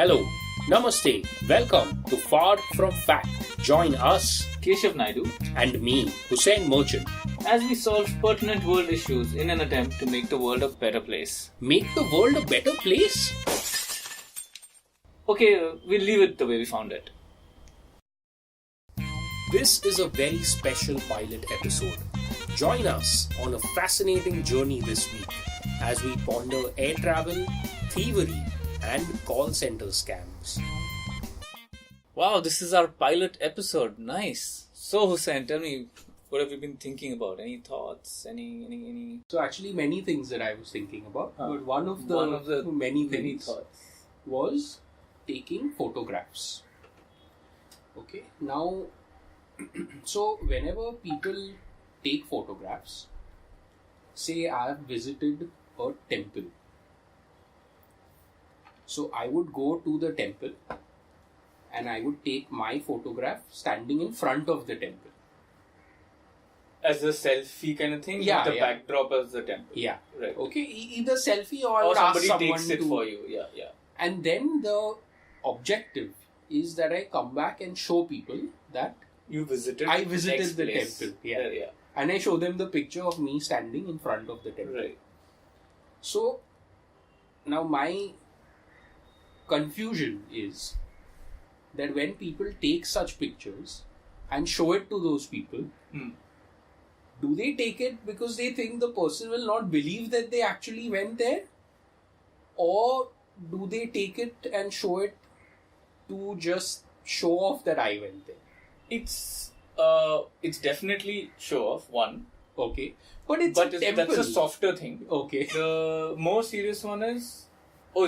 Hello, Namaste, welcome to Far From Fact. Join us Keshav Naidu, and me, Hussein Merchant. as we solve pertinent world issues in an attempt to make the world a better place. Make the world a better place? Okay, we'll leave it the way we found it. This is a very special pilot episode. Join us on a fascinating journey this week as we ponder air travel, thievery, and call center scams. Wow, this is our pilot episode. Nice. So, Hussein, tell me, what have you been thinking about? Any thoughts? Any? So actually many things that I was thinking about, but one of the many thoughts was taking photographs. Okay, now, so whenever people take photographs, say I have visited a temple. So I would go to the temple and I would take my photograph standing in front of the temple. As a selfie kind of thing? Yeah, with the yeah. backdrop as the temple. Yeah. Right. Okay, either selfie or I Or would ask somebody someone takes it to... for you. Yeah. And then the objective is that I come back and show people that You visited I visited X the place. temple. Yeah. And I show them the picture of me standing in front of the temple. Right. So, now my confusion is that when people take such pictures and show it to those people, do they take it because they think the person will not believe that they actually went there? Or do they take it and show it to just show off that I went there? It's definitely show off, one. Okay. But it's a temple. That's a softer thing. Okay. The more serious one is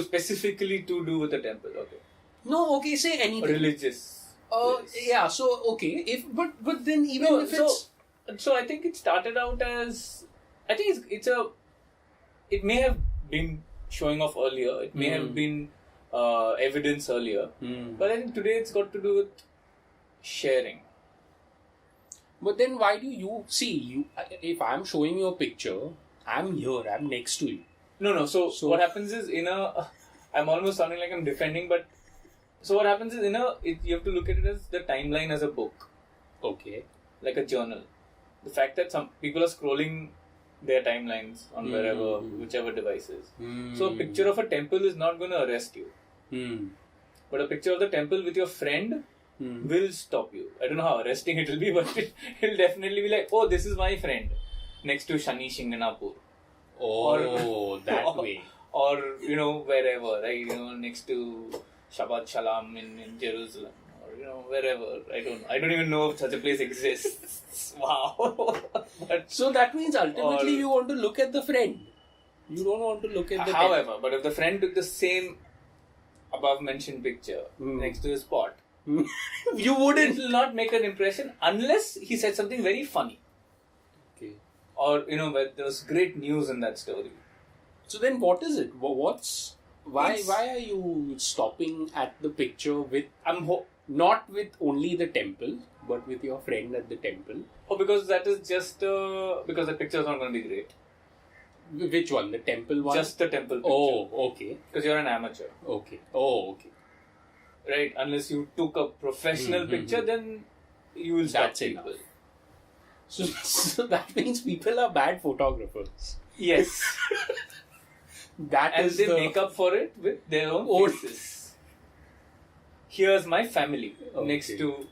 specifically to do with the temple. Okay. No, okay, say anything. Religious. place. Yeah, so okay. But then even if it's... So I think it started out as, I think it may have been showing off earlier. It may have been evidence earlier. But I think today it's got to do with sharing. But then why do you... See, if I'm showing you a picture, I'm here, I'm next to you. No. So what happens is I'm almost sounding like I'm defending, but so what happens is you have to look at it as the timeline as a book. Okay. Like a journal. The fact that some people are scrolling their timelines on wherever, whichever devices. So a picture of a temple is not going to arrest you. But a picture of the temple with your friend will stop you. I don't know how arresting it will be, but it'll definitely be like, oh, this is my friend next to Shani Shinganapur. Oh, that way. Or, wherever, right? Next to Shabbat Shalom in Jerusalem. Or, wherever. I don't even know if such a place exists. Wow. So that means ultimately you want to look at the friend. You don't want to look at the However, but if the friend took the same above mentioned picture next to his spot, you wouldn't. It will not make an impression unless he said something very funny. Okay. Or, where there was great news in that story. So then what is it? Why are you stopping at the picture with... not with only the temple, but with your friend at the temple? Oh, because that is just... because the picture is not going to be great. Which one? The temple one? Just the temple picture. Oh, okay. Because you're an amateur. Okay. Oh, okay. Right? Unless you took a professional picture, then you will stop That's people. enough. So that means people are bad photographers. Yes. And they make up for it with their own faces. Here's my family next to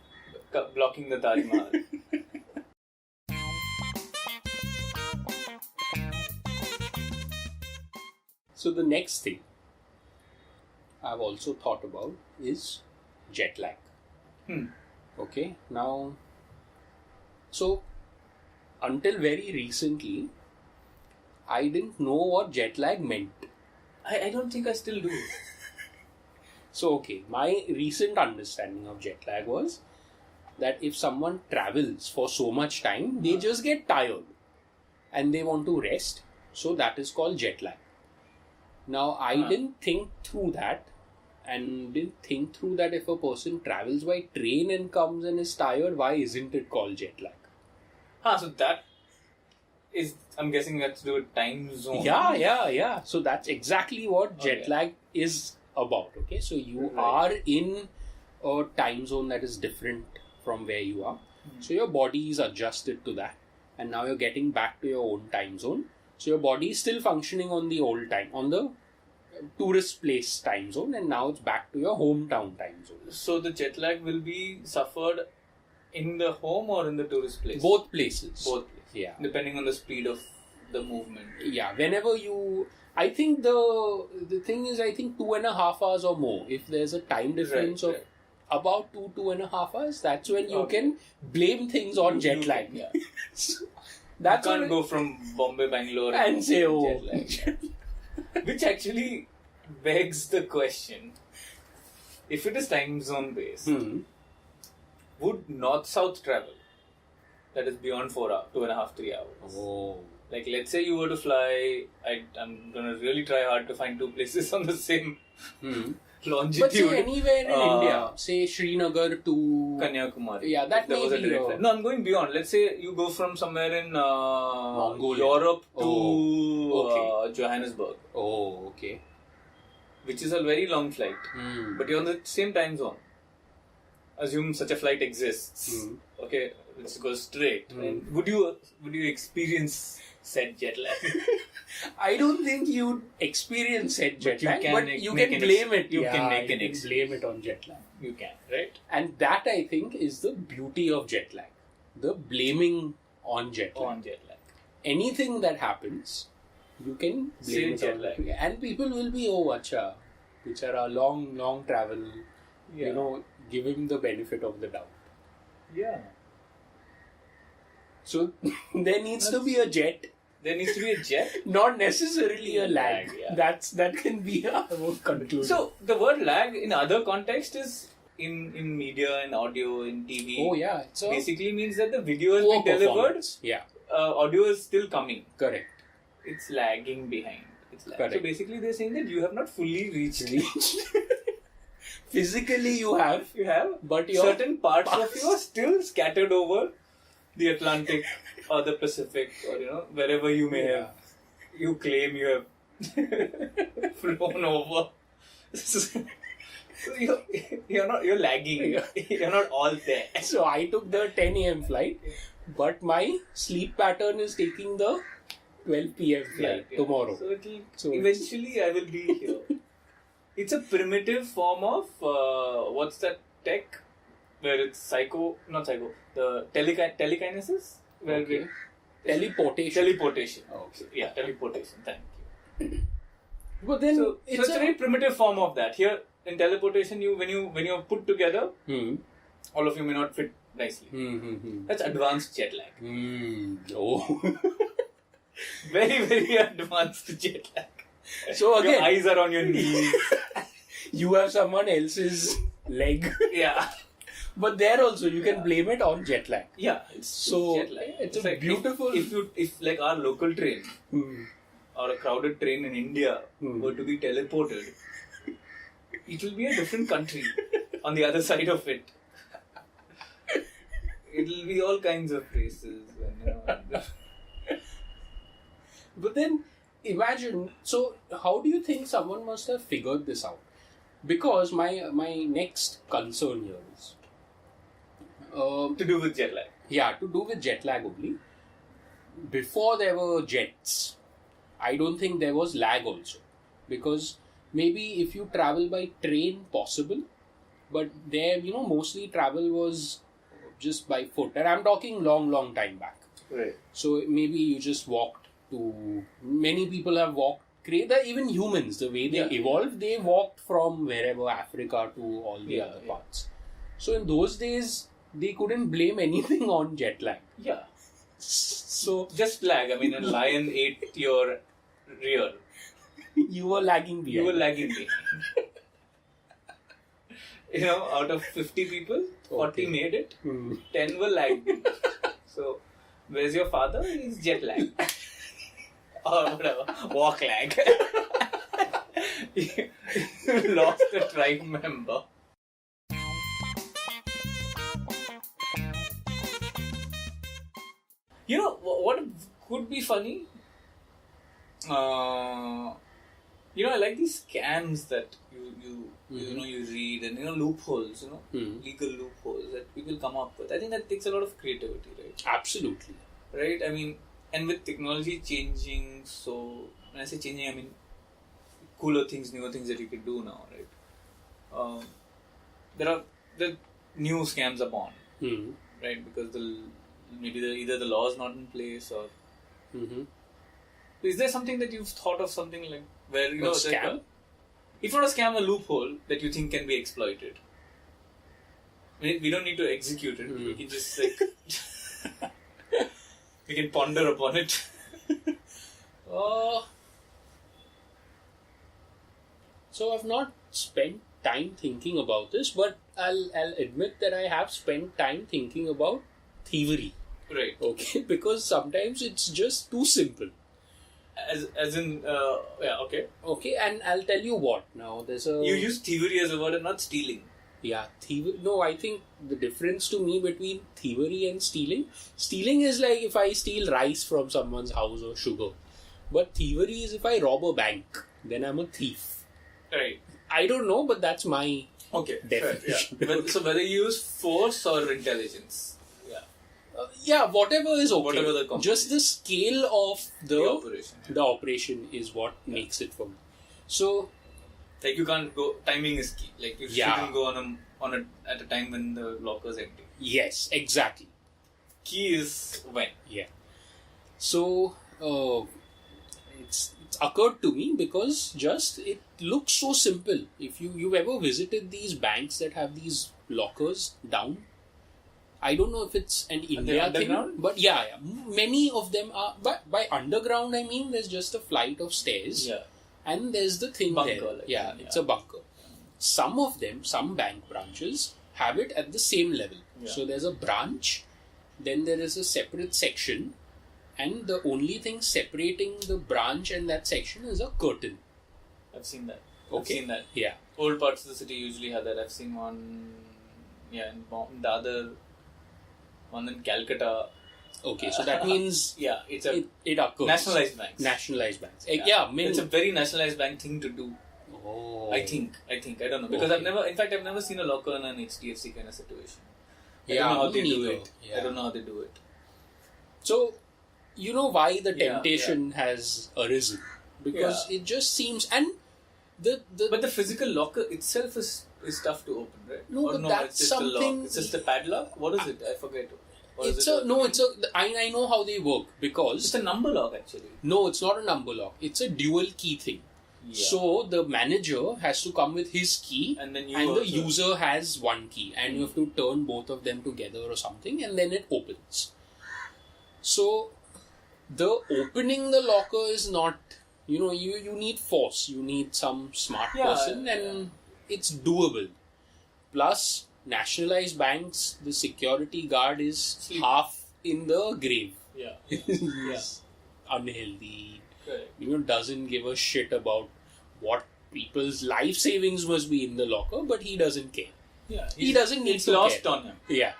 blocking the Taj Mahal. So the next thing I've also thought about is jet lag. Okay, now, so until very recently, I didn't know what jet lag meant. I don't think I still do. So, okay, my recent understanding of jet lag was that if someone travels for so much time, they just get tired and they want to rest. So that is called jet lag. Now, I didn't think through that and didn't think through that if a person travels by train and comes and is tired, why isn't it called jet lag? So that is, I'm guessing that's to do with time zone. Yeah. So that's exactly what jet lag is about. Okay, so you Right. are in a time zone that is different from where you are. So your body is adjusted to that, and now you're getting back to your own time zone. So your body is still functioning on the old time, on the tourist place time zone, and now it's back to your hometown time zone. So the jet lag will be suffered in the home or in the tourist place? Both places. Both places. Yeah. Depending on the speed of the movement. Yeah. Whenever you, I think the thing is, I think 2.5 hours or more. If there's a time difference of about 2.5 hours, that's when you can blame things on jet lag. Yeah. So, that's you can't go from Bombay, Bangalore and say, oh, jet lag. Which actually begs the question: if it is time zone based, would north-south travel, that is beyond 4 hours, 2.5, 3 hours? Oh. Like, let's say you were to fly, I'm gonna really try hard to find two places on the same longitude. But say anywhere in India, say Srinagar to Kanyakumari. Yeah, that may was a be direct flight. No, I'm going beyond. Let's say you go from somewhere in Europe to Johannesburg. Oh, okay. Which is a very long flight. But you're on the same time zone. Assume such a flight exists. Okay, let's go straight. And would you experience said jet lag? I don't think you experience said jet lag, but you make can an blame it. You can make you an can excuse. blame it on jet lag. You can, right? And that, I think, is the beauty of jet lag. The blaming on jet lag. On jet lag. Anything that happens, you can blame it jet on lag. And people will be, oh, acha, which are a long travel. Yeah. You know, give him the benefit of the doubt. Yeah. So there needs to be a jet. There needs to be a jet. Not necessarily a lag. Yeah. That can be our conclusion. So the word lag in other context is in media, in audio, in TV. Oh yeah, it's basically means that the video has poor been delivered. performance. Yeah, audio is still coming. correct. It's lagging behind. Correct. So basically, they're saying that you have not fully reached. Physically, you have, but your certain parts of you are still scattered over the Atlantic or the Pacific, or wherever you may have. You claim you have flown over. So you're lagging. You're not all there. So I took the 10 a.m. flight, but my sleep pattern is taking the 12 p.m. flight tomorrow. So eventually I will be here. It's a primitive form of what's that tech where it's the telekinesis where teleportation. Okay. Yeah, teleportation. Thank you. But then So it's a very primitive form of that. Here in teleportation, when you're put together, all of you may not fit nicely. That's advanced jet lag. Oh. Very, very advanced jet lag. So again, your eyes are on your knees. You have someone else's leg. Yeah. But there also you can blame it on jet lag. Yeah. So jet lag. it's like beautiful. If like our local train or a crowded train in India were to be teleported, it will be a different country on the other side of it. It will be all kinds of places. But then imagine, so how do you think someone must have figured this out? Because my next concern here is to do with jet lag. Yeah, to do with jet lag only. Before there were jets, I don't think there was lag also. Because maybe if you travel by train, possible. But there, mostly travel was just by foot. And I'm talking long time back. Right. So maybe you just walked to... Many people have walked. Even humans, the way they evolved, they walked from wherever, Africa to all the other parts. So in those days, they couldn't blame anything on jet lag. Yeah. So just lag. I mean, a lion ate your rear. You were lagging behind. You were lagging behind. Out of 50 people, 40 made it. 10 were lagging. So, where's your father? He's jet lag. Or whatever. Walk lag. You lost a tribe member. What could be funny? I like these scams that you read, and loopholes, legal loopholes that people come up with. I think that takes a lot of creativity, right? Absolutely. Right? I mean, and with technology changing, so when I say changing, I mean cooler things, newer things that you can do now, right? The new scams are born, right? Because either the law is not in place or. Is there something that you've thought of, something like where scam? If not a scam, a loophole that you think can be exploited? We don't need to execute it. We can just we can ponder upon it. So I've not spent time thinking about this, but I'll admit that I have spent time thinking about thievery. Right. Okay, because sometimes it's just too simple. As in, okay. Okay, and I'll tell you what. Now, there's a... You use thievery as a word and not stealing. Yeah, thievery. No, I think the difference to me between thievery and stealing is like if I steal rice from someone's house or sugar. But thievery is if I rob a bank, then I'm a thief. Right. I don't know, but that's my definition. Fair, yeah. So whether you use force or intelligence. Whatever is okay. Whatever the combination. Just the scale of the operation is what makes it for me. So, like you can't go. Timing is key. Like you shouldn't go at a time when the locker is empty. Yes, exactly. Key is when. Yeah. So it's occurred to me because it looks so simple. If you've ever visited these banks that have these lockers down. I don't know if it's an India thing, but yeah, many of them are. But by underground, I mean there's just a flight of stairs, and there's the thing bunker, there. It's a bunker. Some of them, some bank branches, have it at the same level. Yeah. So there's a branch, then there is a separate section, and the only thing separating the branch and that section is a curtain. I've seen that. Okay. I've seen that. Yeah. Old parts of the city usually have that. I've seen one. Yeah, in Dadar. One in Calcutta. Okay, so that means it occurs. Nationalized banks. It's a very nationalized bank thing to do. Oh. I think. I don't know. Because I've never seen a locker in an HDFC kind of situation. I don't know how they do it. I don't know how they do it. So, you know why the temptation has arisen? Because it just seems... But the physical locker itself is tough to open, right? No, but that's it's just something... a lock. It's just a padlock? What is it? I forget. I know how they work because... It's a number lock actually. No, it's not a number lock. It's a dual key thing. Yeah. So the manager has to come with his key and the user has one key and you have to turn both of them together or something and then it opens. So the opening the locker is not... You need force. You need some smart person and it's doable. Plus... Nationalized banks, the security guard is half in the grave. Yeah. He's unhealthy. Correct. Doesn't give a shit about what people's life savings must be in the locker, but he doesn't care. Yeah. He doesn't need to care. It's lost on him. Yeah.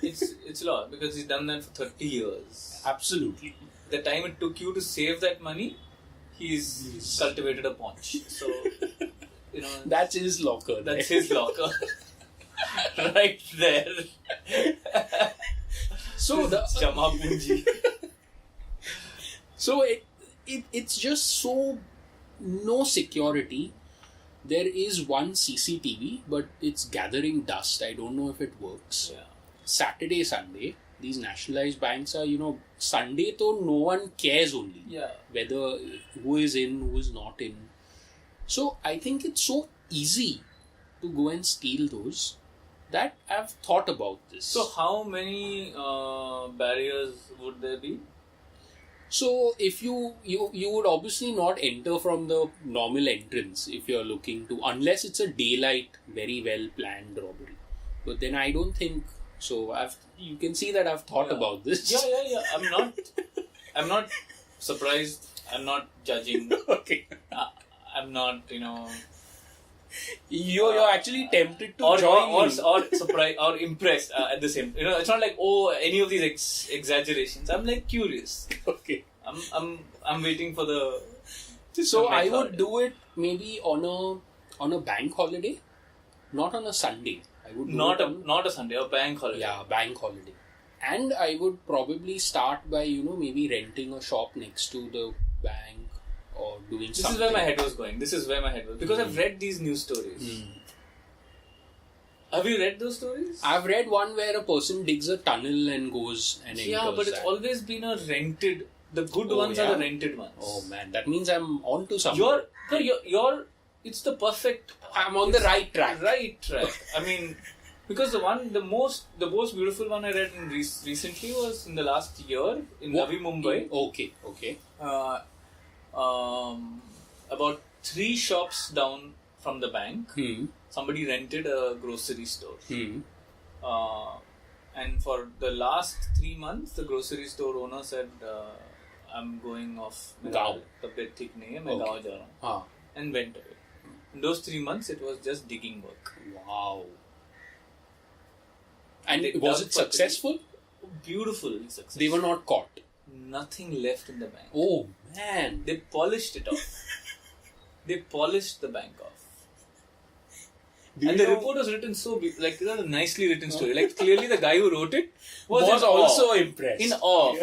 It's lost because he's done that for 30 years. Absolutely. The time it took you to save that money, he's cultivated a paunch. So, That's his locker. That's his locker. Right there. So the Jama Punji. So it's just so no security. There is one CCTV, but it's gathering dust. I don't know if it works. Yeah. Saturday, Sunday, these nationalized banks are, Sunday though no one cares only. Yeah. Whether who is in, who is not in. So I think it's so easy to go and steal those that I've thought about this. So how many barriers would there be? So if you would obviously not enter from the normal entrance if you're looking to, unless it's a daylight, very well planned robbery. But then I don't think so. You can see that I've thought about this. Yeah. I'm not surprised. I'm not judging. Okay. I'm not, You're actually tempted to or surprised or impressed at the same. It's not like any of these exaggerations. I'm like curious. Okay. I'm waiting for the So A I method. would do it maybe on a bank holiday, not on a Sunday. I would do Not it not a Sunday, a bank holiday. Yeah, bank holiday. And I would probably start by, maybe renting a shop next to the bank or doing This something. is where my head was going. Because I've read these news stories. Have you read those stories? I've read one where a person digs a tunnel and goes and enters Yeah, but it's that. always been a rented. The good ones are the rented ones. Oh man, that means I'm on to something. You're. It's the perfect. I'm on the right track. Right track. I mean, because the most beautiful one I read recently was in the last year in Navi Mumbai. Okay. About 3 shops down from the bank, somebody rented a grocery store. And for the last 3 months, the grocery store owner said, I'm going off Gaon. Tabet thik nahi hai, main gaon ja raha hu. And went away. In those 3 months, it was just digging work. Wow. And They was dug it for successful? Beautifully successful. They were not caught. Nothing left in the bank. Oh man. They polished it off. They polished the bank off. And the report was written so it was a nicely written story. Like clearly the guy who wrote it was also impressed. In awe.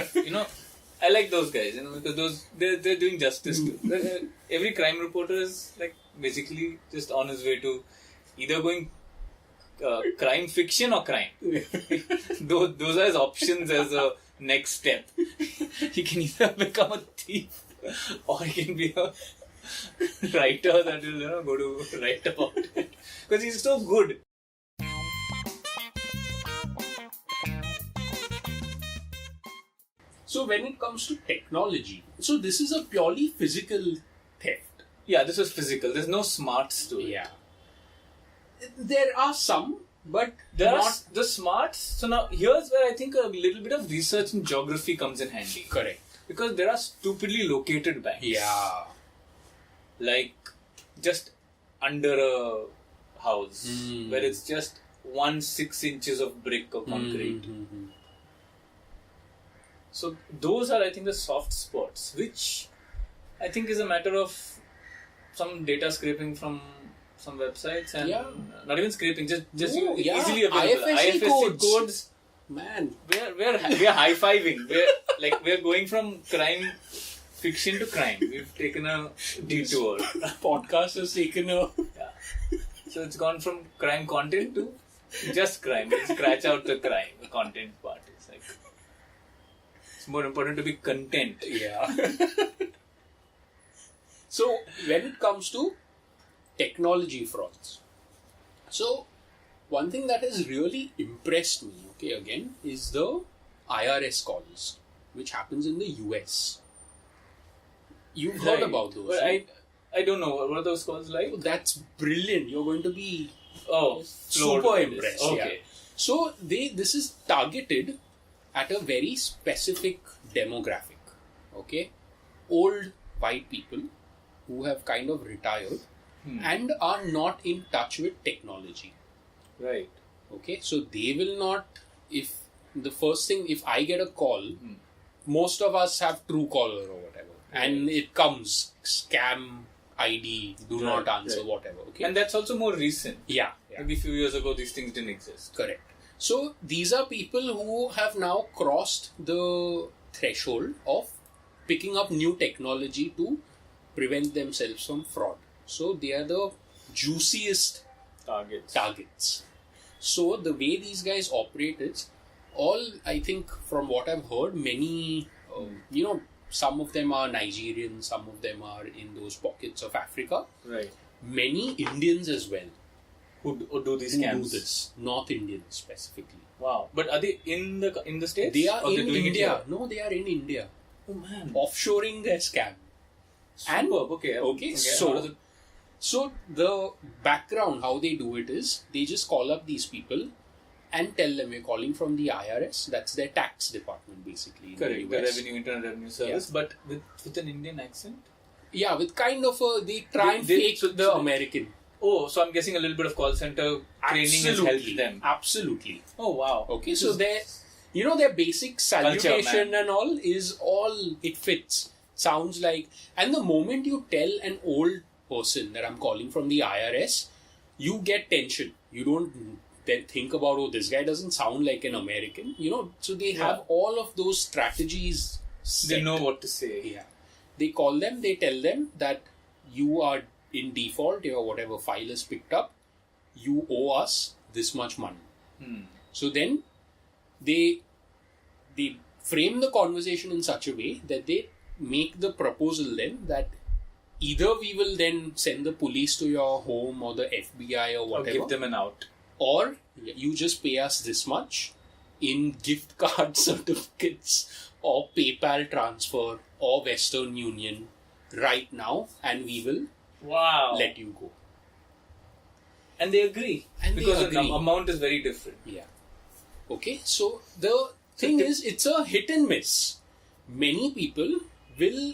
I like those guys, because they're doing justice to. Every crime reporter is like basically just on his way to either going crime fiction or crime. Those are his options as a next step. He can either become a thief or he can be a writer that will go to write about it. Because he's so good. So when it comes to technology, so this is a purely physical theft. Yeah, this was physical. There's no smarts to it. Yeah. There are some, but There are not the smarts. So now here's where I think a little bit of research in geography comes in handy. correct. Because there are stupidly located banks. Yeah. Like just under a house where it's just 6 inches of brick or concrete. So those are, I think, the soft spots, which I think is a matter of some data scraping from some websites and not even scraping, just easily available. IFSC codes. Man, We're high-fiving. We're going from crime fiction to crime. We've taken a detour. podcast has taken a... So it's gone from crime content to just crime. We'll scratch out the crime, the content part. It's like it's more important to be content. Yeah. So when it comes to technology frauds, so one thing that has really impressed me, is the IRS calls, which happens in the US. You've heard about those. But right? I don't know. What are those calls like? That's brilliant. You're going to be super impressed. Okay. Yeah. So this is targeted at a very specific demographic. Okay, old white people who have kind of retired and are not in touch with technology. Right. Okay, so they will not. If I get a call, most of us have Truecaller or whatever, and it comes scam ID, do not answer, whatever. Okay, And that's also more recent. yeah. Maybe a few years ago, these things didn't exist. Correct. So these are people who have now crossed the threshold of picking up new technology to prevent themselves from fraud. So they are the juiciest targets. So the way these guys operate is I think from what I've heard, many, some of them are Nigerian, some of them are in those pockets of Africa. Right. Many Indians as well. Who do these Who scams? do this. North Indians specifically. Wow. But are they in the States? They are Or in they're doing India. It here? No, they are in India. Oh man. Offshoring their scam. And Okay. So the background, how they do it is, they just call up these people and tell them, we're calling from the IRS. That's their tax department, basically. Correct. The Internal Revenue Service, but with an Indian accent. Yeah, with kind of they try and fake the American. Oh, so I'm guessing a little bit of call center training has helped them. Absolutely. Oh wow. Okay, so their basic salutation and all it fits. sounds like... And the moment you tell an old person that I'm calling from the IRS, you get tension. You don't then think about, oh, this guy doesn't sound like an American. So they have all of those strategies set. They know what to say. Yeah. They call them, they tell them that you are in default, your whatever file is picked up, you owe us this much money. So then they frame the conversation in such a way that they make the proposal then that either we will then send the police to your home or the FBI or whatever. Or give them an out. Or you just pay us this much in gift card certificates or PayPal transfer or Western Union right now, and we will let you go. And they agree. Because the amount is very different. Yeah. Okay, so the thing is, it's a hit and miss. Many people will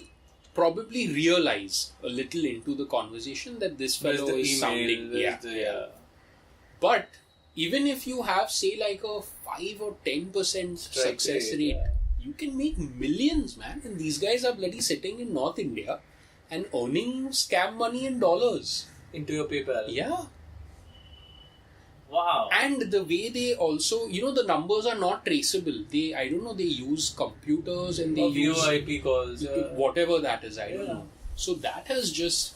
probably realize a little into the conversation that this fellow is sounding... But even if you have, say, like a 5 or 10% success rate, you can make millions, man. And these guys are bloody sitting in North India and earning scam money in dollars. Into your PayPal. Yeah. Wow. And the way they also, the numbers are not traceable. They use computers and they use VoIP calls. Whatever that is, I don't know. So that has just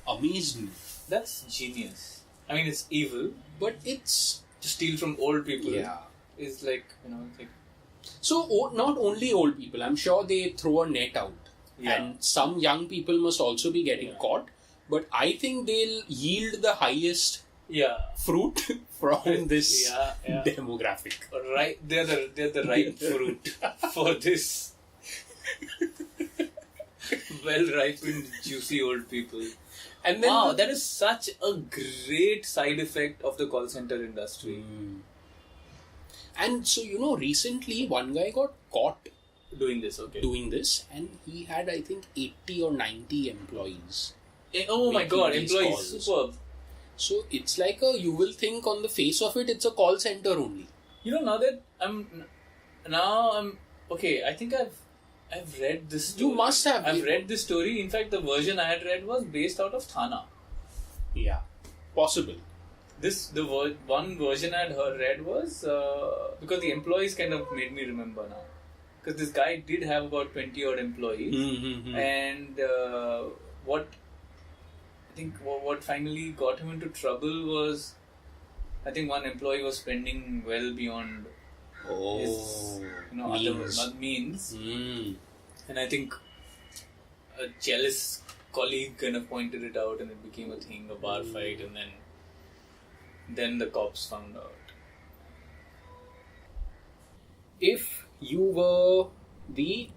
amazed me. That's genius. I mean, it's evil. But it's... To steal from old people. Yeah. Is like, So, not only old people. I'm sure they throw a net out. Yeah. And some young people must also be getting caught. But I think they'll yield the highest fruit from this demographic. Right, they're the right fruit for this well-ripened, juicy old people. And then that is such a great side effect of the call center industry. And so, recently one guy got caught doing this, and he had, I think, 80 or 90 employees. Oh my god, employees, superb. So it's like you will think on the face of it, it's a call center only. Now that I'm okay, I think I've read this story. You must have. I've read this story. In fact, the version I had read was based out of Thana. Yeah, possible. One version I had read was because the employees kind of made me remember now. Because this guy did have about 20 odd employees, and what finally got him into trouble was, I think one employee was spending well beyond his means. And I think a jealous colleague kind of pointed it out, and it became a thing, a bar fight, and then the cops found out. If you were the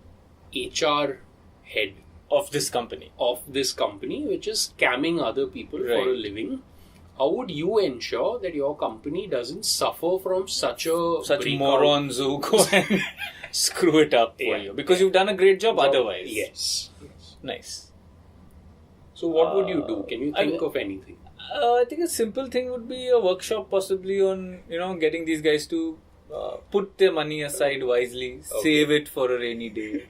HR head of this company, which is scamming other people for a living, how would you ensure that your company doesn't suffer from such morons who go and screw it up for you? Because you've done a great job otherwise. Yes. Nice. So what would you do? Can you think of anything? I think a simple thing would be a workshop possibly on, getting these guys to put their money aside wisely, save it for a rainy day,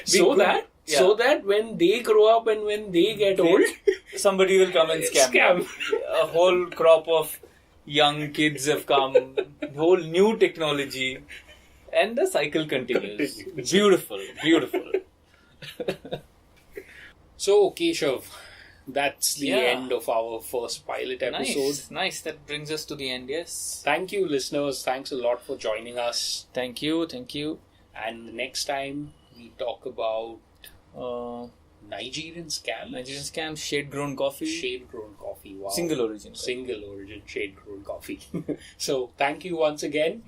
So that when they grow up and when they get old, somebody will come and scam. A whole crop of young kids have come, whole new technology, and the cycle continues. Beautiful. So, Keshav, that's the end of our first pilot episode. Nice. That brings us to the end, yes. Thank you, listeners. Thanks a lot for joining us. Thank you. And next time, we talk about Nigerian scam. Shade-grown coffee. Wow. Single origin shade-grown coffee. So, thank you once again.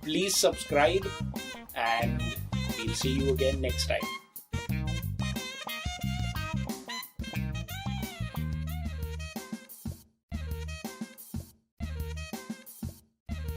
Please subscribe, and we'll see you again next time.